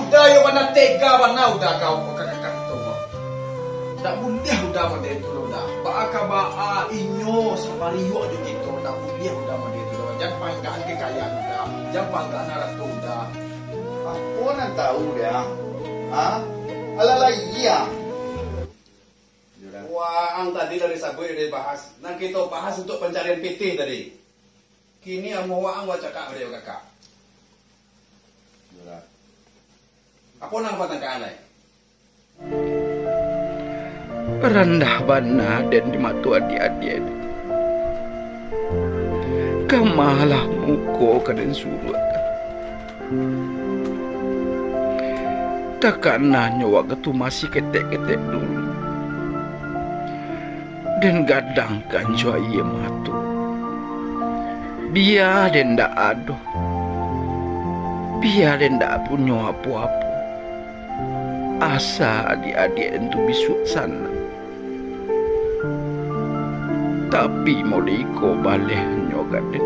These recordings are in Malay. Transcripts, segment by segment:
udah yo mana tega mana udah kau kakak itu mo. Tak boleh udah mana itu udah. Baka ba inyo sabariyo aja gitu. Tak boleh udah mana itu. Jangan panggaan kekayaan udah. Jangan panggaan ratu udah. Aku nang tahu dia. Ah, alala iya. Wah, ang tadi dari saboy dari bahas. Nang kita bahas untuk pencarian PT tadi. Kini ang mawaang wacaka beliau kakak. Apa nang patangkaan ay? Rendah bana dan dimatu adik-adik. Kamalah muko kaden surut. Takana nyawa ketu masih ketek-ketek dulu. Dan gadang kan jua matu. Biar dan ndak aduh. Biar dan ndak punya apa-apa. Asa adik-adik itu bisuk sana. Tapi mau diiko balik nyogaden.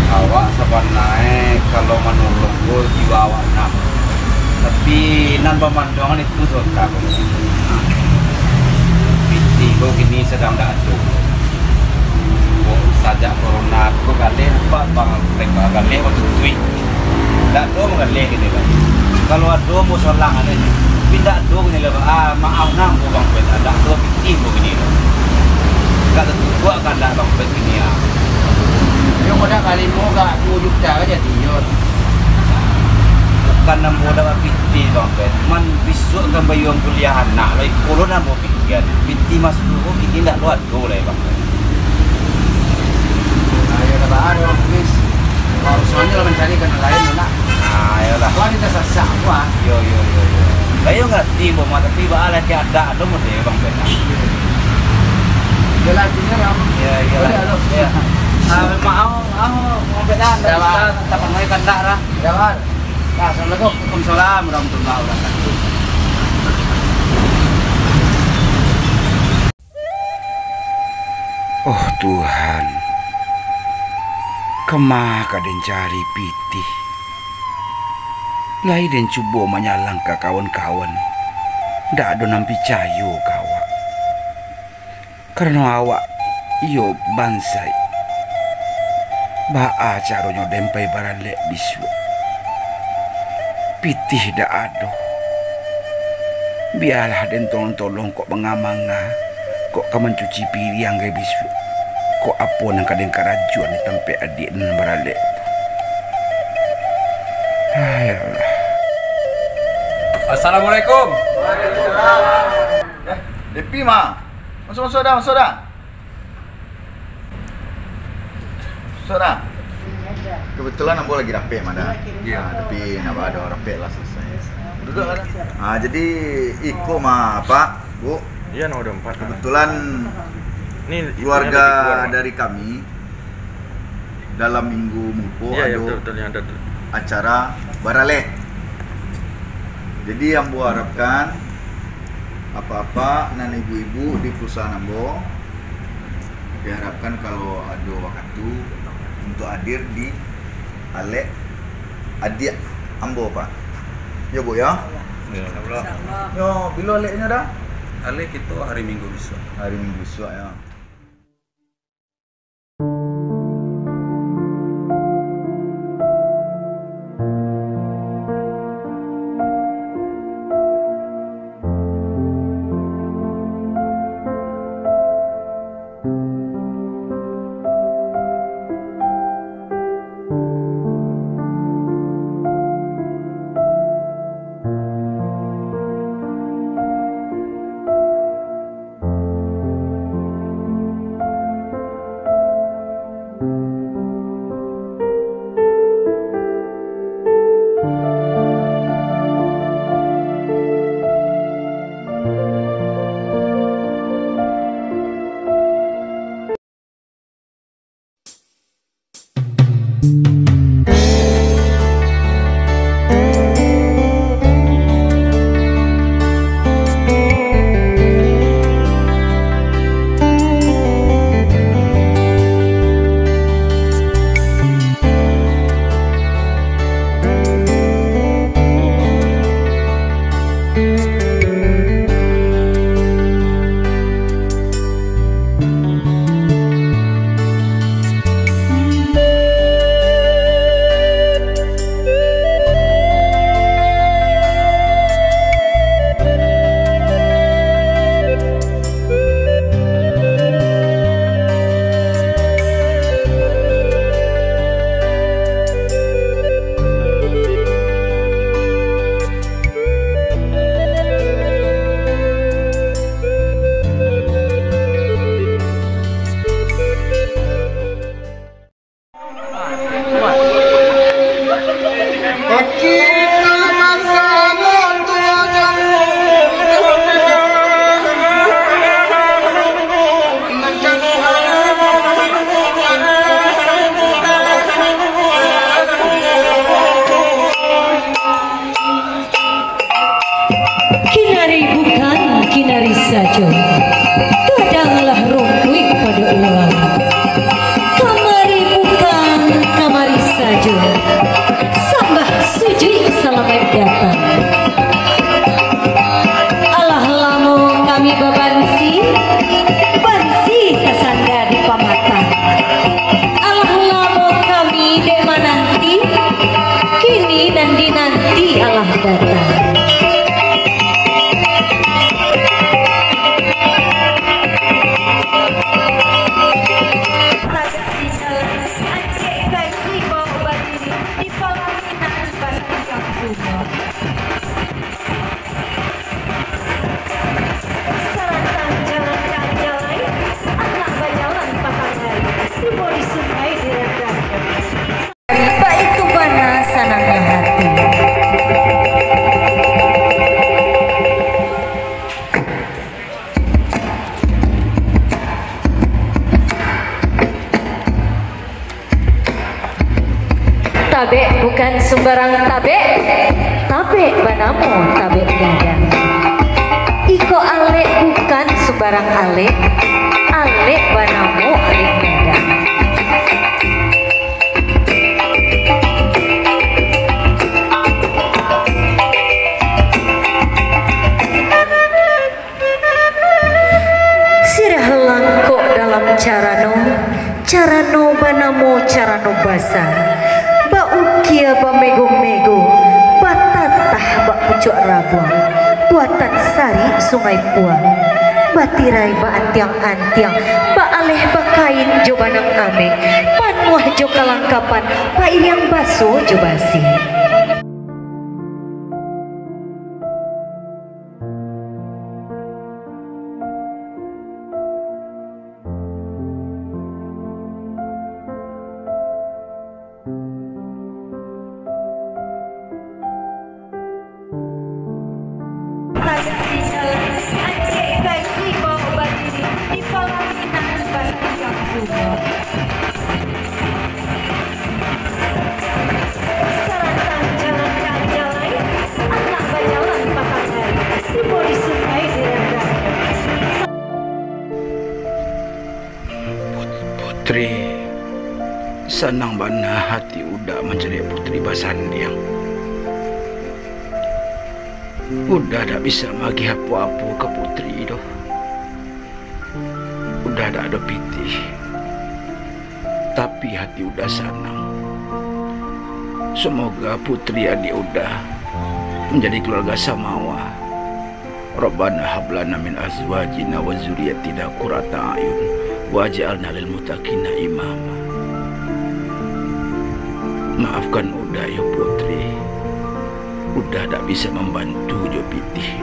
Awak sebenarnya kalau menolong gue jiwa awak nak. Tapi nan pemandangan itu suka PT gue kini sedang tak ada. Sajak corona gue kali apa bang mereka kali waktu tweet. Tak ada mengalih gini kan. Kalau ada mau solang ada ni. Pindah ada gini lah. Maaf nang gue bang PT ada dua PT gue gini lah. Tak tentu gue akan dah bang PT gini ya. Yung udah kali mo gak tulog ka aja tiyon. Bukan nang mo dapat PT bang PT. Man besok kan bayuan kuliah anak. Lai corona mau pikir. PT masuk dulu kita tidak luat go lah bang. Ayo dah baru please. Kalau soalnya lo mencari kena lain nak. Ayolah. Wah kita sasak wah. Yo. Layo ngerti bo mah tapi baalah ke ada mo deh bang PT. Jalannya ram. Ya. Mau benar tak pernah ikan dah lah. Jangan. Assalamualaikum warahmatullahi wabarakatuh. Oh Tuhan, kemah kaden cari pitih. Lai den cuba menyalang ke kawan-kawan. Ndak ada nampi cayo kawa. Karena awak iyo bansai. Baa caranya dempai baralek bisu. Pitih dak ado. Biarlah den tolong-tolong kok mengamanga. Kok kaman cuci piring gay bisu. Kok apa nang kadang karajuan di tempat adik dan baralek. Ayolah. Assalamualaikum. Depi mah. Masuk dah, masuk dah. Masuk dah. Kebetulan ambo lagi rapek mana. Iya. Tapi nak ada rapek lah selesai. Duduk lah. Jadi iko mah Pak, Bu. Iya, nomor 4. Kebetulan Ini keluarga dari kami dalam minggu Mungpo Iya, ada betul yang ada. acara barale. Jadi yang ambo harapkan apa-apa nan ibu-ibu di perusahaan ambo diharapkan kalau ada waktu untuk hadir di ale adik ambo Pak. Ya Bu ya. Yo, bila aleknya dah? Ale kita hari Minggu besok. Hari Minggu besok ya. Kinari saja, kadanglah rumpuy pada ulang. Kamari bukan kamari saja, sambah sujui selamat datang. Alah lamu kami babansi, bansi kasanda di pamatan. Alah lamu kami dema nanti, kini dan dinanti alah datang. Tabe bukan sembarang tabe, tabe banamu tabe gadang. Iko ale bukan sembarang ale, ale banamu ale gadang. Sirah langkok dalam carano banamu carano basah. Kia bamego-mego, batatah bak pucuk rabuang, buatan sari sungai puang, batirai ba antiang-antiang, ba aleh bakain jo banang ame, panuah jo kalangkapan, ba iliang baso jo basi. bunga. Saratan jalan ke Anjalai, anak bajalan patangan, tiba di sungai direndahkan. Putri, senang bana hati udah menjadi putri Basandiang. Udah tak bisa lagi apa-apa ke putri doh. Udah tak ada pitih. Tapi hati udah senang. Semoga putri adik udah menjadi keluarga samawa. Rabbana hablana min azwajina wa dzurriyyatina qurrata a'yun waj'alna lil muttaqina imama. Maafkan udah ya putri. Udah tak bisa membantu jo pitih.